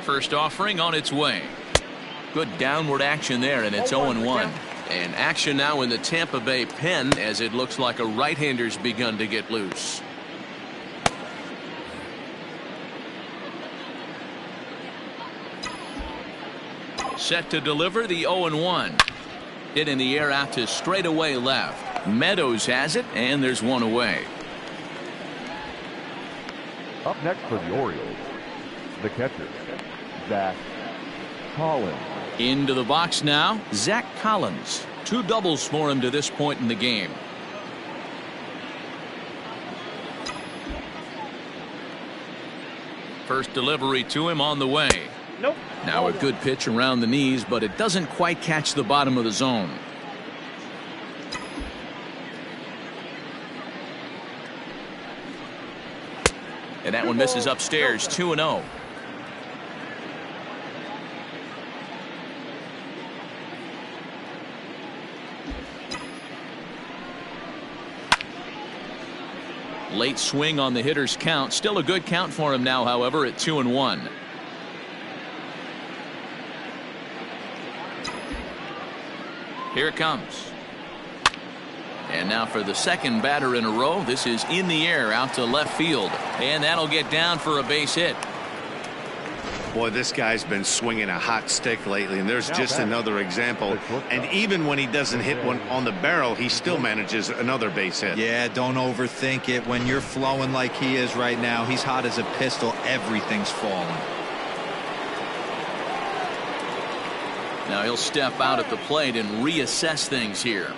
First offering on its way. Good downward action there, and it's 0-1. And action now in the Tampa Bay pen as it looks like a right-hander's begun to get loose. Set to deliver the 0-1. Hit in the air out to straightaway left. Meadows has it, and there's one away. Up next for the Orioles, the catcher, Zach Collins. Into the box now, Zach Collins. 2 doubles for him to this point in the game. First delivery to him on the way. Nope. Now a good pitch around the knees, but it doesn't quite catch the bottom of the zone. And that one misses upstairs. 2-0. Late swing on the hitter's count. Still a good count for him now, however, at 2-1. Here it comes. And now for the second batter in a row. This is in the air out to left field. And that'll get down for a base hit. Boy, this guy's been swinging a hot stick lately, and there's just another example. And even when he doesn't hit one on the barrel, he still manages another base hit. Yeah, don't overthink it. When you're flowing like he is right now, he's hot as a pistol. Everything's falling. Now he'll step out at the plate and reassess things here.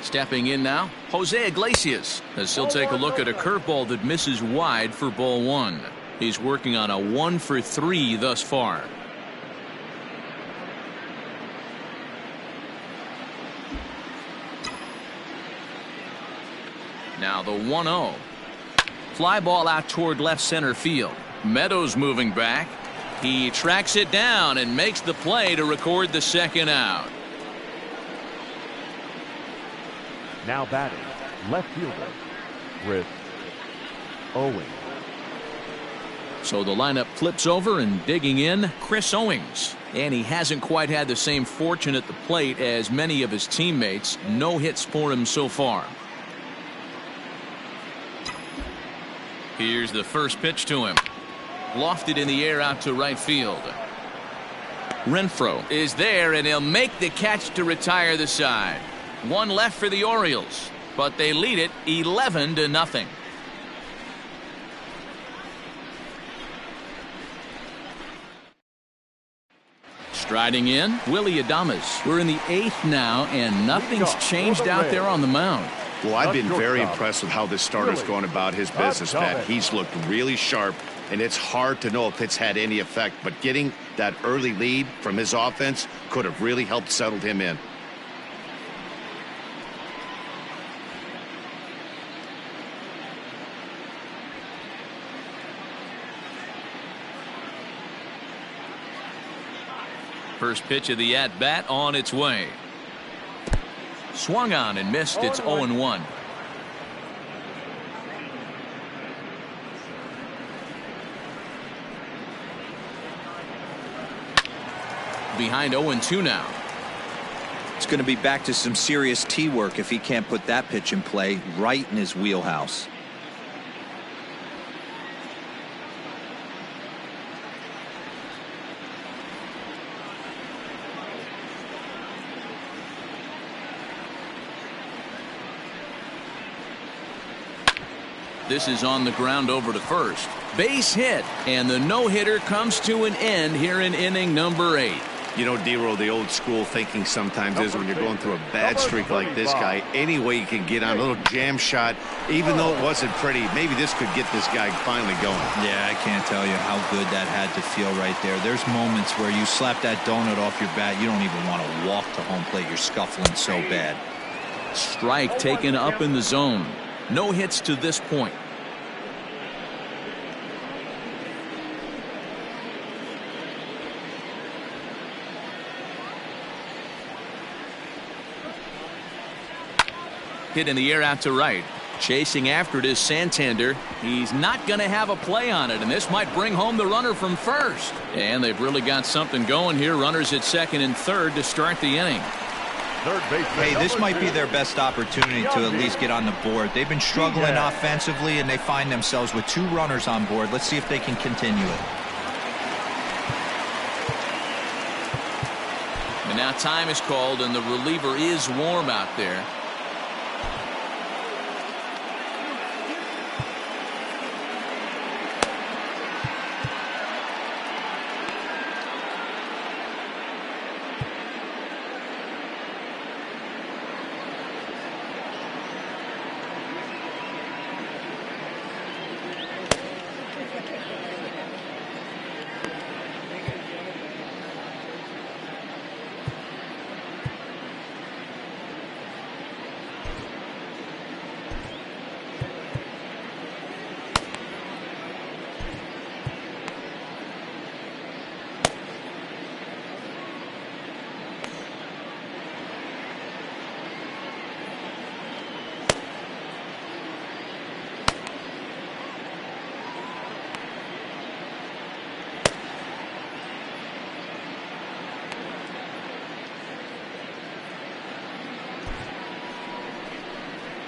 Stepping in now, Jose Iglesias, as he'll take a look at a curveball that misses wide for ball 1. He's working on a 1-for-3 thus far. Now the 1-0. Fly ball out toward left center field. Meadows moving back. He tracks it down and makes the play to record the second out. Now batting, left fielder, Chris Owings. So the lineup flips over, and digging in, Chris Owings. And he hasn't quite had the same fortune at the plate as many of his teammates. No hits for him so far. Here's the first pitch to him. Lofted in the air out to right field. Renfroe is there, and he'll make the catch to retire the side. One left for the Orioles, but they lead it 11-0. Striding in, Willie Adames. We're in the 8th now, and nothing's changed out there on the mound. Well, I've been very impressed with how this starter's going about his business, Pat. He's looked really sharp, and it's hard to know if it's had any effect, but getting that early lead from his offense could have really helped settle him in. First pitch of the at-bat on its way. Swung on and missed. It's 0-1. Behind 0-2 now. It's going to be back to some serious tee work if he can't put that pitch in play right in his wheelhouse. This is on the ground over to first. Base hit, and the no-hitter comes to an end here in inning number 8. You know, D-Roll, the old school thinking sometimes is when you're going through a bad streak like this guy, any way you can get on a little jam shot, even though it wasn't pretty, maybe this could get this guy finally going. Yeah, I can't tell you how good that had to feel right there. There's moments where you slap that donut off your bat, you don't even want to walk to home plate. You're scuffling so bad. Strike taken up in the zone. No hits to this point. Hit in the air out to right. Chasing after it is Santander. He's not going to have a play on it, and this might bring home the runner from first. And they've really got something going here. Runners at second and third to start the inning. Hey, this might be their best opportunity to at least get on the board. They've been struggling offensively, and they find themselves with 2 runners on board. Let's see if they can continue it. And now time is called, and the reliever is warm out there.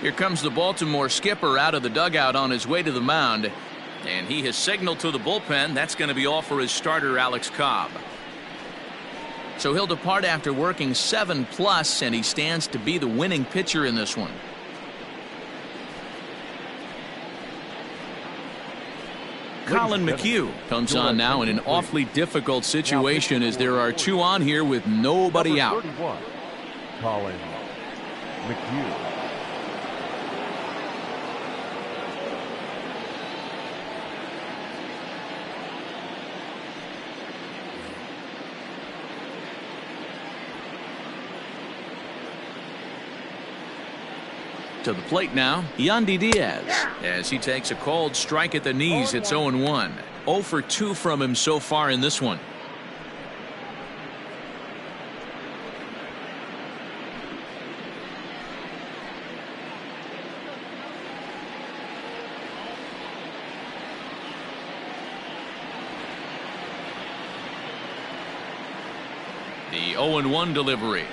Here comes the Baltimore skipper out of the dugout on his way to the mound. And he has signaled to the bullpen. That's going to be all for his starter, Alex Cobb. So he'll depart after working 7+, and he stands to be the winning pitcher in this one. Colin McHugh comes on now in an awfully difficult situation as there are 2 on here with nobody out. Colin McHugh. To the plate now, Yandy Diaz, as he takes a called strike at the knees. It's 0-1. 0 for 2 from him so far in this one. The 0-1 delivery.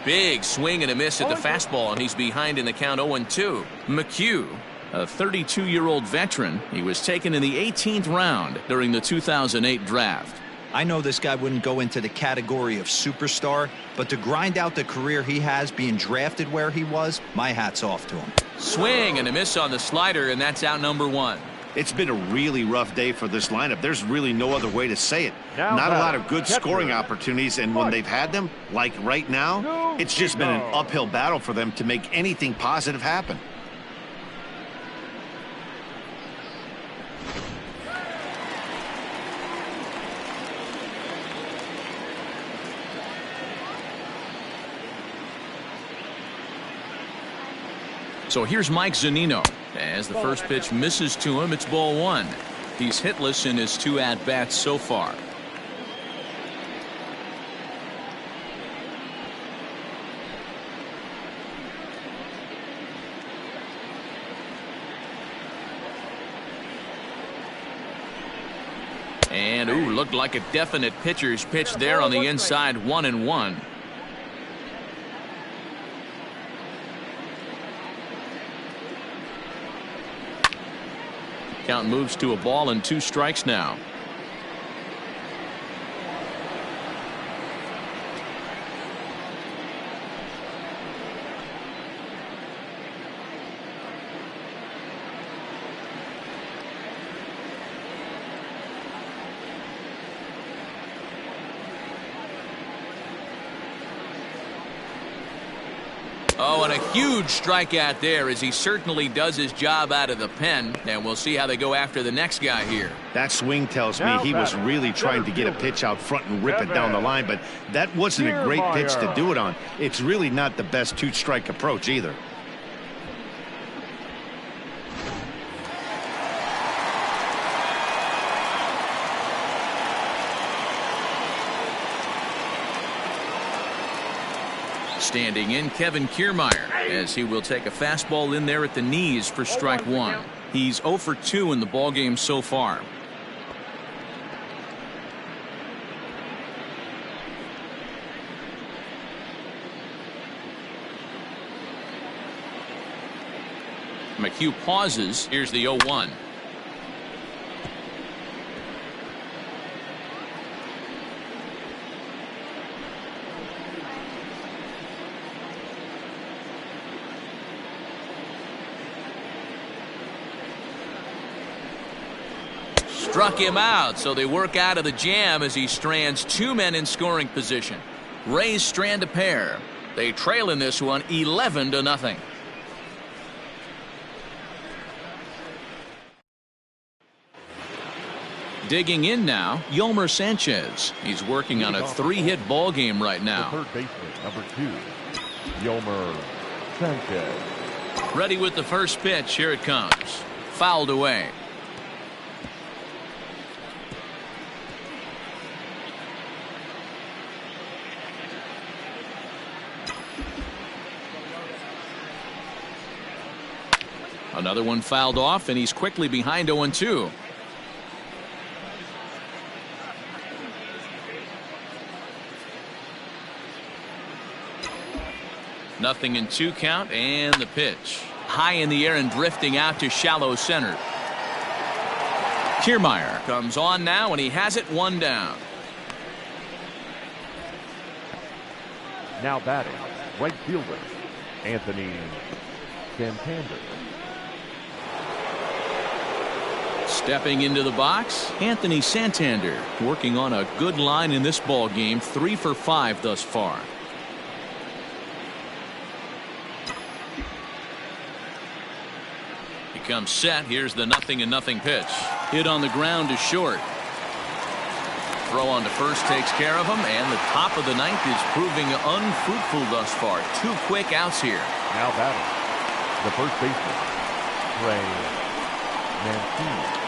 Big swing and a miss at the fastball, and he's behind in the count 0-2. McHugh, a 32-year-old veteran. He was taken in the 18th round during the 2008 draft. I know this guy wouldn't go into the category of superstar, but to grind out the career he has being drafted where he was, my hat's off to him. Swing and a miss on the slider, and that's out number 1. It's been a really rough day for this lineup. There's really no other way to say it. Not a lot of good scoring opportunities, and when they've had them, like right now, it's just been an uphill battle for them to make anything positive happen. So here's Mike Zunino. As the first pitch misses to him, it's ball 1. He's hitless in his 2 at-bats so far. And looked like a definite pitcher's pitch there on the inside. 1-1. Count moves to a ball and 2 strikes now. Oh, and a huge strikeout there as he certainly does his job out of the pen. And we'll see how they go after the next guy here. That swing tells me he was really trying to get a pitch out front and rip it down the line, but that wasn't a great pitch to do it on. It's really not the best 2-strike approach either. Standing in, Kevin Kiermaier, as he will take a fastball in there at the knees for strike one. He's 0 for 2 in the ballgame so far. McHugh pauses. Here's the 0-1. Struck him out, so they work out of the jam as he strands 2 men in scoring position. Rays strand a pair. They trail in this one 11-0. Digging in now, Yolmer Sanchez. He's working on a 3-hit ball game right now. The third baseman, number 2, Yolmer Sanchez. Ready with the first pitch. Here it comes. Fouled away. Another one fouled off, and he's quickly behind 0-2. Nothing in 2 count, and the pitch. High in the air and drifting out to shallow center. Kiermaier comes on now, and he has it 1 down. Now batting, right fielder, Anthony Santander. Stepping into the box, Anthony Santander, working on a good line in this ball game, 3 for 5 thus far. He comes set. Here's the 0-0 pitch. Hit on the ground to short. Throw on to first takes care of him, and the top of the 9th is proving unfruitful thus far. 2 quick outs here. Now batting, the first baseman, Trey Mancini.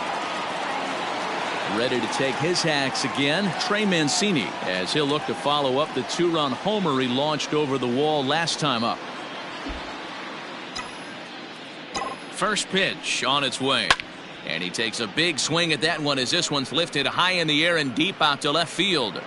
Ready to take his hacks again, Trey Mancini, as he'll look to follow up the 2-run homer he launched over the wall last time up. First pitch on its way, and he takes a big swing at that one as this one's lifted high in the air and deep out to left field.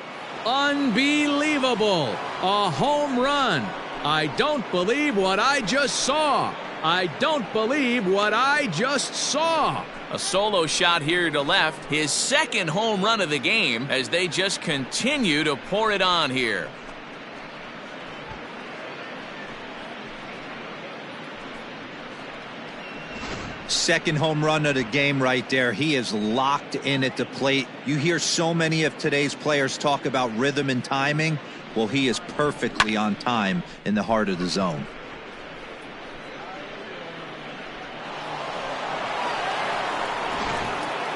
Unbelievable! A home run! I don't believe what I just saw. I don't believe what I just saw. A solo shot here to left, his second home run of the game, as they just continue to pour it on here. Second home run of the game right there. He is locked in at the plate. You hear so many of today's players talk about rhythm and timing. Well, he is perfectly on time in the heart of the zone.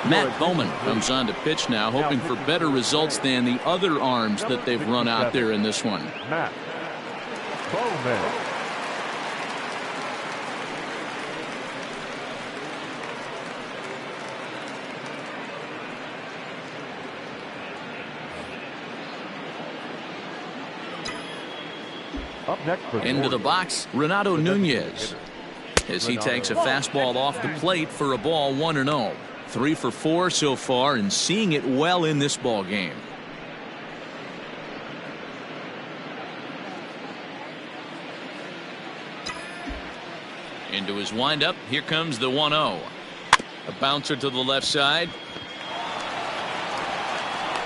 Matt Bowman comes on to pitch now, hoping for better results than the other arms that they've run out there in this one. Matt Bowman. Up next for into the box, Renato Nunez, as he takes a fastball off the plate for a ball, 1-0. 3 for 4 so far, and seeing it well in this ball game. Into his windup, here comes the 1-0. A bouncer to the left side.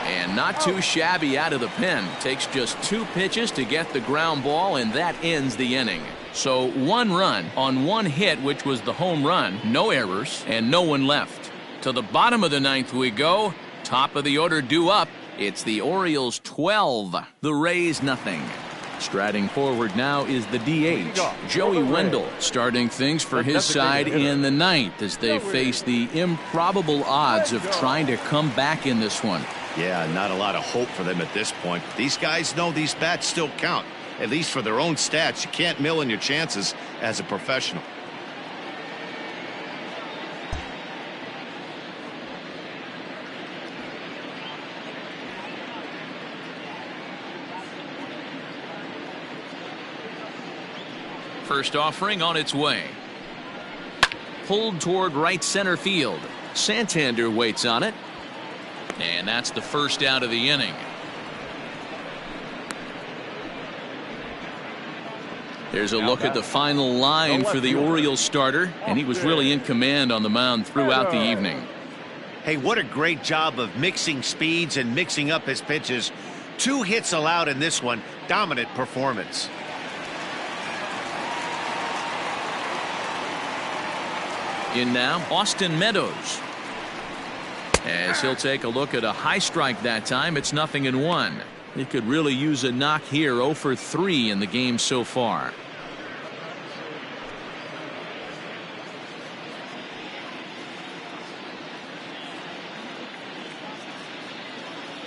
And not too shabby out of the pen. Takes just 2 pitches to get the ground ball, and that ends the inning. So 1 run on 1 hit, which was the home run. No errors, and no one left. To the bottom of the 9th we go. Top of the order due up. It's the Orioles 12, the Rays nothing. Striding forward now is the DH, Joey Wendell, starting things for his side in the 9th as they face the improbable odds of trying to come back in this one. Yeah, not a lot of hope for them at this point. These guys know these bats still count, at least for their own stats. You can't mill in your chances as a professional. First offering on its way. Pulled toward right center field. Santander waits on it. And that's the first out of the inning. There's a look at the final line for the Orioles starter, and he was really in command on the mound throughout the evening. Hey, what a great job of mixing speeds and mixing up his pitches. 2 hits allowed in this one. Dominant performance. In now, Austin Meadows. As he'll take a look at a high strike that time, it's 0-1. He could really use a knock here. 0 for 3 in the game so far.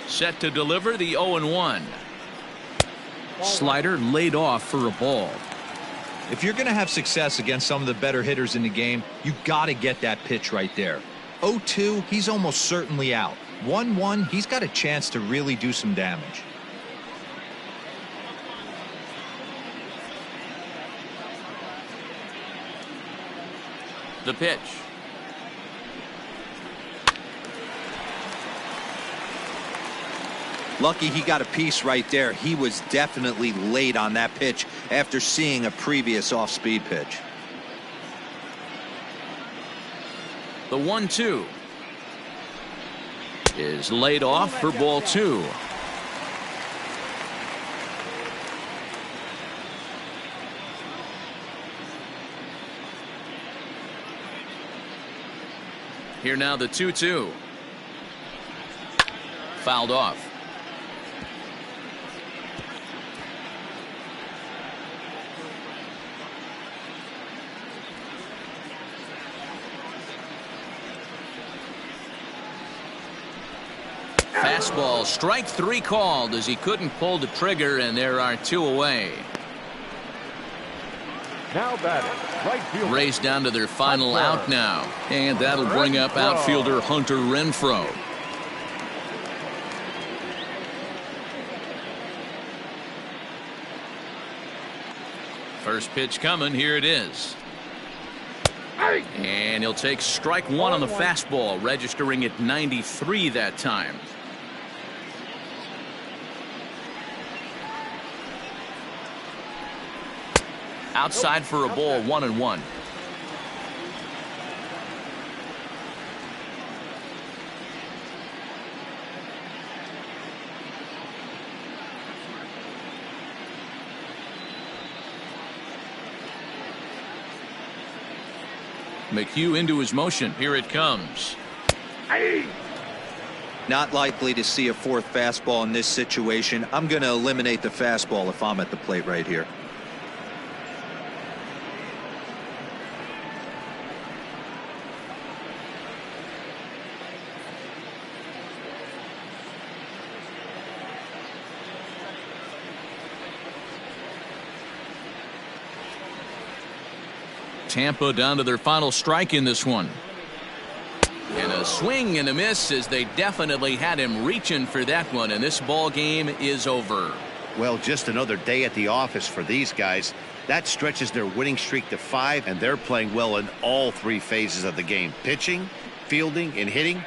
Set to deliver the 0-1. Slider laid off for a ball. If you're going to have success against some of the better hitters in the game, you got to get that pitch right there. 0-2, he's almost certainly out. 1-1, he's got a chance to really do some damage. The pitch. Lucky he got a piece right there. He was definitely late on that pitch after seeing a previous off-speed pitch. The 1-2 is laid off for ball 2. Here now the 2-2. Fouled off. Fastball, strike 3 called as he couldn't pull the trigger, and there are 2 away. Now batting, right field. Rays down to their final out now, and that'll bring up outfielder Hunter Renfroe. First pitch coming, here it is. And he'll take strike 1 on the fastball, registering at 93 that time. Outside for a ball, 1-1. McHugh into his motion. Here it comes. Not likely to see a 4th fastball in this situation. I'm going to eliminate the fastball if I'm at the plate right here. Tampa down to their final strike in this one. And a swing and a miss as they definitely had him reaching for that one, and this ball game is over. Well, just another day at the office for these guys. That stretches their winning streak to 5, and they're playing well in all 3 phases of the game. Pitching, fielding, and hitting.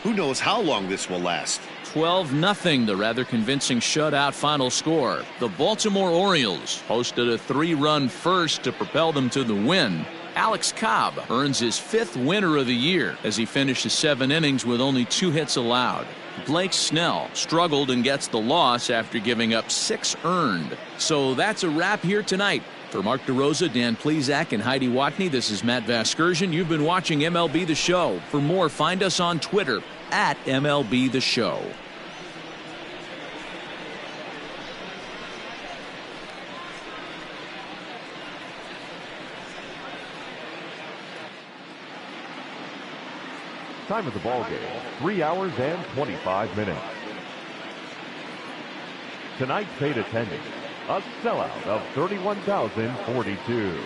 Who knows how long this will last? 12-0, the rather convincing shutout final score. The Baltimore Orioles posted a 3-run first to propel them to the win. Alex Cobb earns his 5th winner of the year as he finishes 7 innings with only 2 hits allowed. Blake Snell struggled and gets the loss after giving up 6 earned. So that's a wrap here tonight. For Mark DeRosa, Dan Plesac, and Heidi Watney, this is Matt Vasgersian. You've been watching MLB The Show. For more, find us on Twitter at MLB The Show. Time of the ball game, 3 hours and 25 minutes. Tonight's paid attendance, a sellout of 31,042.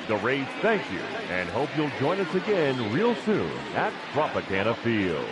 The Rays thank you and hope you'll join us again real soon at Tropicana Field.